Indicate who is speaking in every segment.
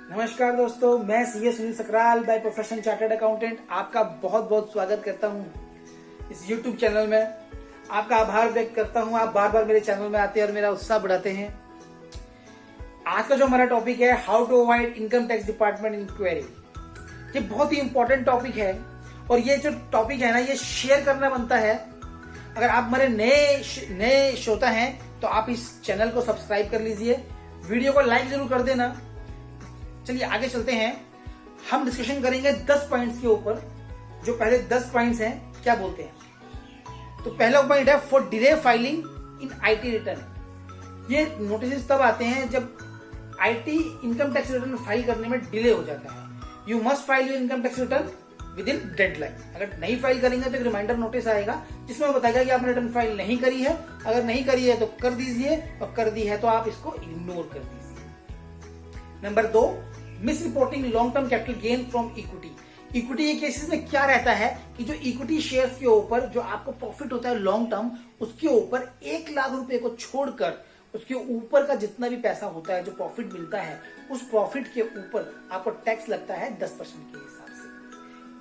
Speaker 1: नमस्कार दोस्तों, मैं CA Sunil Sakral by profession chartered accountant आपका बहुत बहुत स्वागत करता हूं इस YouTube चैनल में। आपका आभार व्यक्त करता हूं, आप बार बार मेरे चैनल में आते हैं और मेरा उत्साह बढ़ाते हैं। आज का जो हमारा टॉपिक है, how to avoid income tax department inquiry. ये बहुत ही इंपॉर्टेंट टॉपिक है और ये जो टॉपिक है ना, ये शेयर करना बनता है। अगर आप हमारे नए श्रोता हैं तो आप इस चैनल को सब्सक्राइब कर लीजिए, वीडियो को लाइक जरूर कर देना। चलिए आगे चलते हैं। हम डिस्कशन करेंगे 10 पॉइंट्स के ऊपर। जो पहले 10 पॉइंट्स हैं, क्या बोलते हैं। तो पहला पॉइंट है for delay filing in IT return. ये नोटिस तब आते हैं जब IT income tax return file करने में डिले हो जाता है। You must file your income tax return with in deadline. अगर नहीं फाइल करेंगे तो एक रिमाइंडर नोटिस आएगा जिसमें बताएगा कि आपने रिटर्न फाइल नहीं करी है। अगर नहीं करी है तो कर दीजिए, और कर दी है तो आप इसको इग्नोर कर दीजिए। Number 2, miss reporting long term capital gain from equity. Equity के केसेस में क्या रहता है कि जो इक्विटी शेयर्स के ऊपर जो आपको प्रॉफिट होता है लॉन्ग टर्म, उसके ऊपर 1 लाख रुपए को छोड़कर उसके ऊपर का जितना भी पैसा होता है, जो प्रॉफिट मिलता है, उस प्रॉफिट के ऊपर आपको टैक्स लगता है 10% के हिसाब से।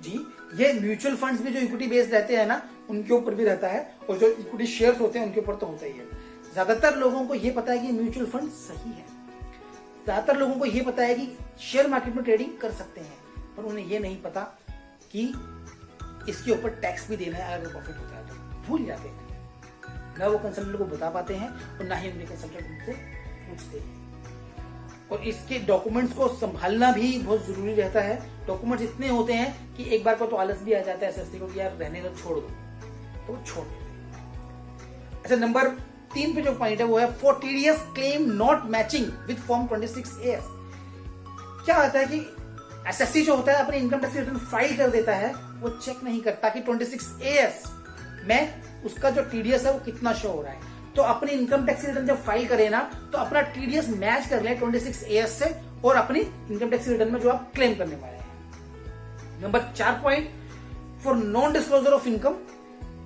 Speaker 1: जी, ये म्यूचुअल फंड्स भी जो इक्विटी बेस्ड रहते हैं ना, उनके ऊपर भी रहता है, और जो इक्विटी शेयर्स होते हैं उनके ऊपर तो होता ही है। ज्यादातर लोगों को यह पता है कि म्यूचुअल फंड सही है, ज्यादातर लोगों को यह पता है कि शेयर मार्केट में ट्रेडिंग कर सकते हैं, पर उन्हें यह नहीं पता कि इसके ऊपर टैक्स भी देना है। अगर प्रॉफिट होता है तो भूल जाते हैं, ना वो कंसल्टेंट को बता पाते हैं और ना ही उनके कंसल्टेंट उनसे पूछते हैं। और इसके डॉक्यूमेंट्स को संभालना भी बहुत जरूरी रहता है। डॉक्यूमेंट्स इतने होते हैं कि एक बार को तो आलस भी आ जाता है एसएससी को कि यार रहने दो, छोड़ दो, तो वो छोड़ देते हैं। अच्छा, नंबर 3 पे जो पॉइंट है वो है for TDS claim not matching with form 26AS। क्या होता है कि एसएससी जो होता है अपनी इनकम टैक्स रिटर्न फाइल कर देता है, वो चेक नहीं करता कि 26AS में उसका जो टीडीएस है वो कितना शो हो रहा है। तो अपनी इनकम टैक्स रिटर्न जब फाइल करें ना, तो अपना टीडीएस मैच कर ले 26AS से और अपनी इनकम टैक्स रिटर्न में जो आप क्लेम करने वाले हैं। Number 4 point for non disclosure of income.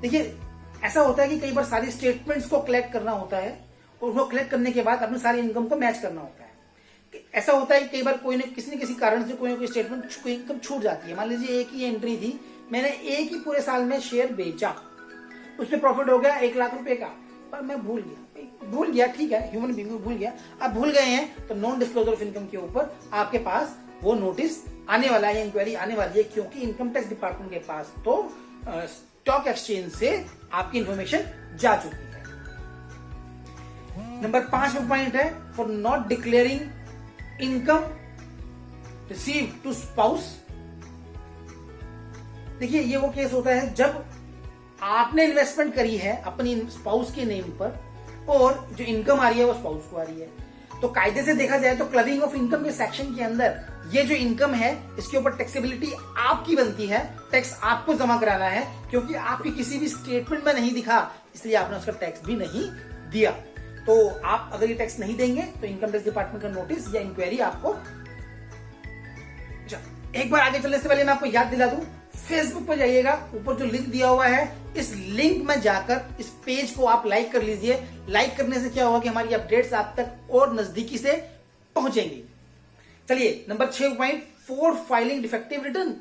Speaker 1: देखिए, ऐसा होता है कि कई बार सारी स्टेटमेंट्स को कलेक्ट करना होता है और उनको कलेक्ट करने के बाद अपनी सारी इनकम को मैच करना होता है। ऐसा होता है कि कई बार कोई न किसी कारण से कोई स्टेटमेंट कोई इनकम छूट जाती है। मान लीजिए एक ही एंट्री थी, मैंने एक ही पूरे साल में शेयर बेचा, उसमें प्रॉफिट हो गया 1 लाख रुपए का, पर मैं भूल गया। ठीक है, ह्यूमन बीइंग भूल गया। अब भूल गए हैं तो नॉन डिस्क्लोजर ऑफ इनकम के ऊपर आपके पास वो नोटिस आने वाला है, इंक्वायरी आने वाली है, क्योंकि इनकम टैक्स डिपार्टमेंट के पास तो स्टॉक एक्सचेंज से आपकी इंफॉर्मेशन जा चुकी है। नंबर 5 पॉइंट है for not declaring income receive to spouse. देखिए, ये वो केस होता है जब आपने इन्वेस्टमेंट करी है अपनी स्पाउस के नेम पर और जो इनकम आ रही है वो स्पाउस को आ रही है। तो कायदे से देखा जाए तो क्लबिंग ऑफ इनकम के सेक्शन के अंदर ये जो इनकम है, इसके ऊपर टैक्सेबिलिटी आपकी बनती है, टैक्स आपको जमा कराना है, क्योंकि आपकी किसी भी स्टेटमेंट में नहीं दिखा, इसलिए आपने उसका टैक्स भी नहीं दिया। तो आप अगर ये टैक्स नहीं देंगे तो इनकम टैक्स डिपार्टमेंट का नोटिस या इंक्वायरी आपको। एक बार आगे चलने से पहले मैं आपको याद दिला दूं, फेसबुक पर जाइएगा, ऊपर जो लिंक दिया हुआ है, इस लिंक में जाकर इस पेज को आप लाइक कर लीजिए। लाइक करने से क्या होगा कि हमारी अपडेट्स आप तक और नजदीकी से पहुंचेंगी। चलिए, number 6 point for filing defective return.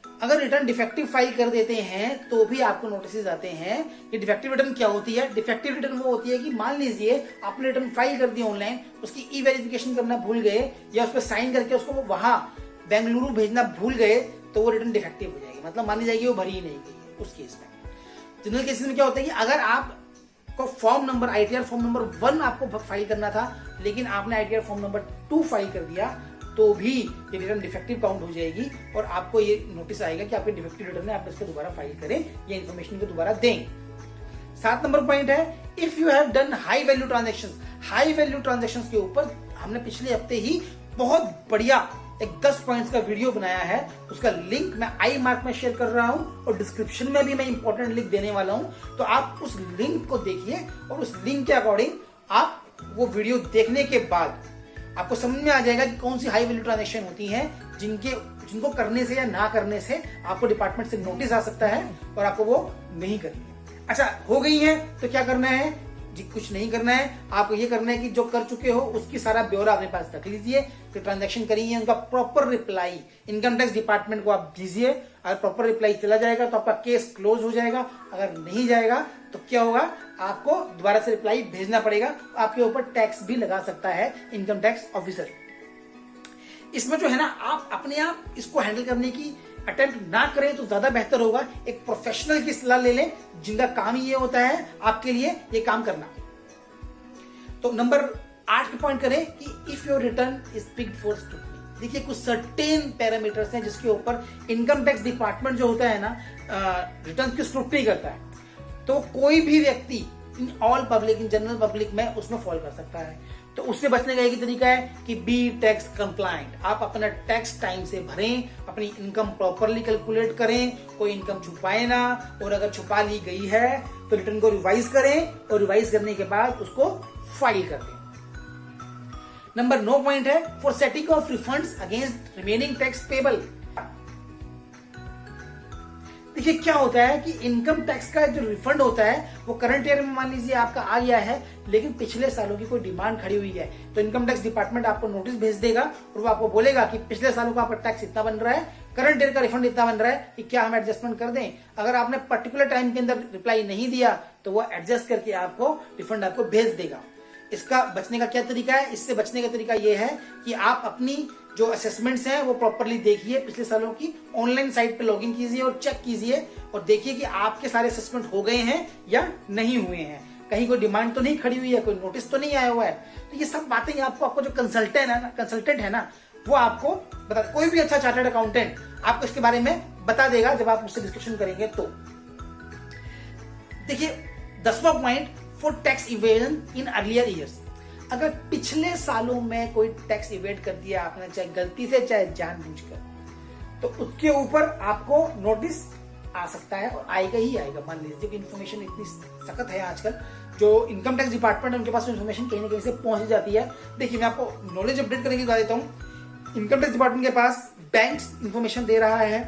Speaker 1: अगर रिटर्न डिफेक्टिव फाइल कर देते हैं तो भी आपको नोटिस आते हैं। कि डिफेक्टिव रिटर्न क्या होती है? डिफेक्टिव रिटर्न वो होती है कि मान लीजिए आपने रिटर्न फाइल कर दी ऑनलाइन, उसकी ई वेरिफिकेशन करना भूल गए या उस पर साइन करके उसको वहां बेंगलुरु भेजना भूल गए, तो वो रिटर्न डिफेक्टिव हो जाएगी, मतलब मानी जाएगी वो भरी ही नहीं गई है उस केस में। जनरल केसेस में क्या होता है कि अगर आपको form number ITR form number 1 आपको फाइल करना था, लेकिन आपने आईटीआर फॉर्म नंबर 2 फाइल कर दिया, तो भी ये रिटर्न डिफेक्टिव काउंट हो जाएगी और आपको ये नोटिस आएगा कि आपके डिफेक्टिव रिटर्न है, आप इसको दोबारा फाइल करें या इन्फॉर्मेशन को दोबारा दें। 7 नंबर पॉइंट है if you have done high value transaction. High value transaction के ऊपर हमने पिछले हफ्ते ही बहुत बढ़िया एक 10 पॉइंट्स का वीडियो बनाया है, उसका लिंक मैं आई मार्क में शेयर कर रहा हूं और डिस्क्रिप्शन में भी मैं इंपॉर्टेंट लिंक देने वाला हूं। तो आप उस लिंक को देखिए और उस लिंक के अकॉर्डिंग आप वो वीडियो देखने के बाद आपको समझ में आ जाएगा कि कौन सी हाई वैल्यू ट्रांजेक्शन होती हैं जिनको करने से या ना करने से आपको डिपार्टमेंट से नोटिस आ सकता है और आपको वो नहीं करनी है। अच्छा, हो गई है तो क्या करना है? जी कुछ नहीं करना है, आपको ये करना है कि जो कर चुके हो उसकी सारा ब्यौरा अपने पास रख लीजिए, जो ट्रांजैक्शन करी है उनका proper reply income tax department को आप दीजिए। अगर प्रॉपर रिप्लाई चला जाएगा तो आपका केस क्लोज हो जाएगा, अगर नहीं जाएगा तो क्या होगा, आपको दोबारा से रिप्लाई भेजना पड़ेगा, आपके ऊपर टैक्स भी लगा सकता है इनकम टैक्स ऑफिसर। इसमें जो है ना, आप अपने आप इसको हैंडल करने की अटेम्प्ट ना करें तो ज्यादा बेहतर होगा। एक प्रोफेशनल की सलाह ले लें जिनका काम ही ये होता है आपके लिए ये काम करना। तो नंबर 8 पे पॉइंट करें कि if your return is picked for scrutiny. देखिए कुछ सर्टेन पैरामीटर्स हैं जिसके ऊपर इनकम टैक्स डिपार्टमेंट जो होता है ना, रिटर्न की स्क्रूटनी करता है। तो कोई भी व्यक्ति in all public, in general public में उसमें फॉल कर सकता है। तो उससे बचने का एक ही तरीका है कि बी टैक्स कंप्लायंट। आप अपना टैक्स टाइम से भरें, अपनी इनकम प्रॉपरली कैलकुलेट करें, कोई इनकम छुपाए ना, और अगर छुपा ली गई है तो रिटर्न को रिवाइज करें और रिवाइज करने के बाद उसको फाइल कर दें। नंबर 9 पॉइंट है for setting of refunds against remaining tax payable. देखिए क्या होता है कि इनकम टैक्स का जो रिफंड होता है वो करंट ईयर में मान लीजिए आपका आ गया है, लेकिन पिछले सालों की कोई डिमांड खड़ी हुई है, तो इनकम टैक्स डिपार्टमेंट आपको नोटिस भेज देगा और वो आपको बोलेगा कि पिछले सालों का आपका टैक्स इतना बन रहा है, करंट ईयर का रिफंड इतना बन रहा है, कि क्या हम एडजस्टमेंट कर दें। अगर आपने पर्टिकुलर टाइम के अंदर रिप्लाई नहीं दिया तो वो एडजस्ट करके आपको रिफंड आपको भेज देगा। इसका बचने का क्या तरीका है? इससे बचने का तरीका यह है कि आप अपनी जो असेसमेंट्स हैं वो प्रॉपरली देखिए, पिछले सालों की ऑनलाइन साइट पे लॉगिन कीजिए और चेक कीजिए और देखिए कि आपके सारे असेसमेंट हो गए हैं या नहीं हुए हैं, कहीं कोई डिमांड तो नहीं खड़ी हुई है, कोई नोटिस तो नहीं आया हुआ है। तो ये सब बातें आपको जो कंसल्टेंट है ना वो आपको बता, कोई भी अच्छा चार्टर्ड अकाउंटेंट आपको इसके बारे में बता देगा जब आप उससे डिस्कशन करेंगे। तो देखिए 10वां point for tax evasion in earlier years. अगर पिछले सालों में कोई टैक्स इवेट कर दिया आपने, चाहे गलती से चाहे जानबूझकर, तो उसके ऊपर आपको नोटिस आ सकता है और आएगा ही आएगा। मान लीजिए कि इन्फॉर्मेशन इतनी सख्त है आजकल, जो इनकम टैक्स डिपार्टमेंट है उनके पास इन्फॉर्मेशन कहीं ना कहीं से पहुंच जाती है। देखिए मैं आपको नॉलेज अपडेट करने की बता देता हूँ। इनकम टैक्स डिपार्टमेंट के पास बैंक इन्फॉर्मेशन दे रहा है,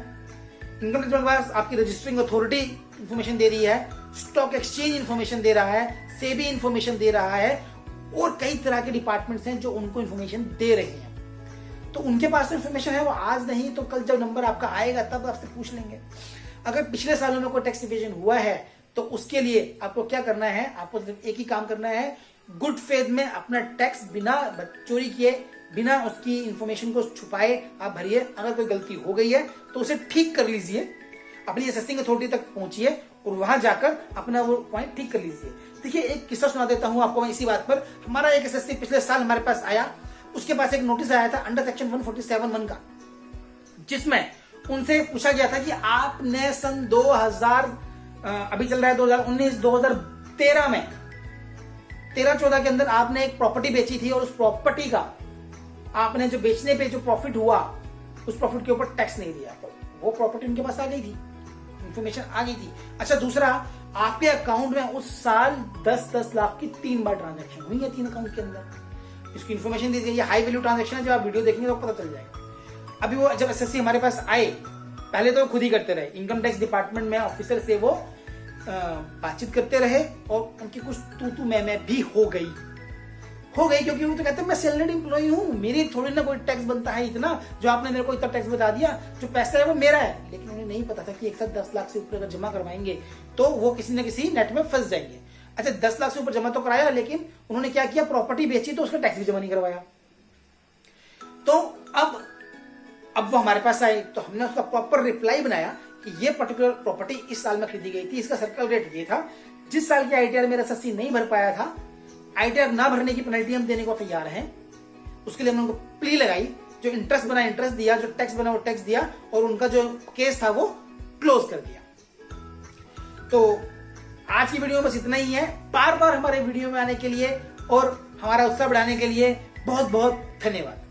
Speaker 1: इनकम टैक्स के पास आपकी रजिस्टरिंग अथॉरिटी इन्फॉर्मेशन दे रही है, स्टॉक एक्सचेंज इन्फॉर्मेशन दे रहा है, सेबी इन्फॉर्मेशन दे रहा है, और कई तरह के डिपार्टमेंट्स हैं जो उनको इन्फॉर्मेशन दे रहे हैं। तो उनके पास इन्फॉर्मेशन है, वो आज नहीं तो कल जब नंबर आपका आएगा तब आपसे पूछ लेंगे। अगर पिछले सालों में कोई टैक्स इवेजन हुआ है तो उसके लिए आपको क्या करना है, आपको सिर्फ एक ही काम करना है, गुड फेथ में अपना टैक्स बिना चोरी किए, बिना उसकी इन्फॉर्मेशन को छुपाए आप भरिए। अगर कोई गलती हो गई है तो उसे ठीक कर लीजिए, अपनी असेसिंग अथॉरिटी तक पहुंचिए और वहां जाकर अपना वो पॉइंट ठीक कर लीजिए। देखिए एक किस्सा सुना देता हूं आपको मैं इसी बात पर। हमारा एक एसएससी पिछले साल हमारे पास आया, उसके पास एक नोटिस आया था अंडर सेक्शन 147(1) का, जिसमें उनसे पूछा गया था कि आपने सन 2000 अभी चल रहा है 2019 2013 में 13-14 के अंदर आपने एक प्रॉपर्टी बेची थी और उस प्रॉपर्टी का आपने जो बेचने पे जो प्रॉफिट हुआ उस प्रॉफिट के ऊपर टैक्स नहीं दिया। तो वो प्रॉपर्टी उनके पास आ गई थी, इंफॉर्मेशन आ गई थी। अच्छा दूसरा, आपके अकाउंट में उस साल 10-10 लाख की 3 बार ट्रांजैक्शन हुई है 3 अकाउंट के अंदर। इसकी इन्फॉर्मेशन दीजिए, ये हाई वैल्यू ट्रांजैक्शन है, जब आप वीडियो देखेंगे तो पता चल जाएगा। अभी वो जब एसएससी हमारे पास आए, पहले तो खुद ही करते रहे, इनकम टैक्स डिपार्टमेंट में ऑफिसर से वो बातचीत करते रहे और उनकी कुछ तू मैं भी हो गई, क्योंकि वो तो कहते हैं मैं सैलरीड एम्प्लॉय हूँ, मेरी थोड़ी ना कोई टैक्स बनता है इतना, जो आपने मेरे को इतना टैक्स बता दिया, जो पैसा है वो मेरा है। लेकिन उन्हें नहीं पता था कि एक साथ 10 लाख से ऊपर अगर जमा करवाएंगे तो वो किसी न किसी नेट में फंस जाएंगे। अच्छा 10 लाख से ऊपर जमा तो कराया, लेकिन उन्होंने क्या किया, प्रॉपर्टी बेची तो उसका टैक्स भी जमा नहीं करवाया। तो अब वो हमारे पास आए तो हमने उसका प्रॉपर रिप्लाई बनाया कि ये पर्टिकुलर प्रॉपर्टी इस साल में खरीदी गई थी, इसका सर्कल रेट ये था, जिस साल की आईटीआर मेरा एसएससी नहीं भर पाया था, आईटीआर ना भरने की पेनल्टी हम देने को तैयार हैं। उसके लिए हमने उनको प्ली लगाई, जो इंटरेस्ट बना इंटरेस्ट दिया, जो टैक्स बना वो टैक्स दिया, और उनका जो केस था वो क्लोज कर दिया। तो आज की वीडियो में बस इतना ही है। बार बार हमारे वीडियो में आने के लिए और हमारा उत्साह बढ़ाने के लिए बहुत बहुत धन्यवाद।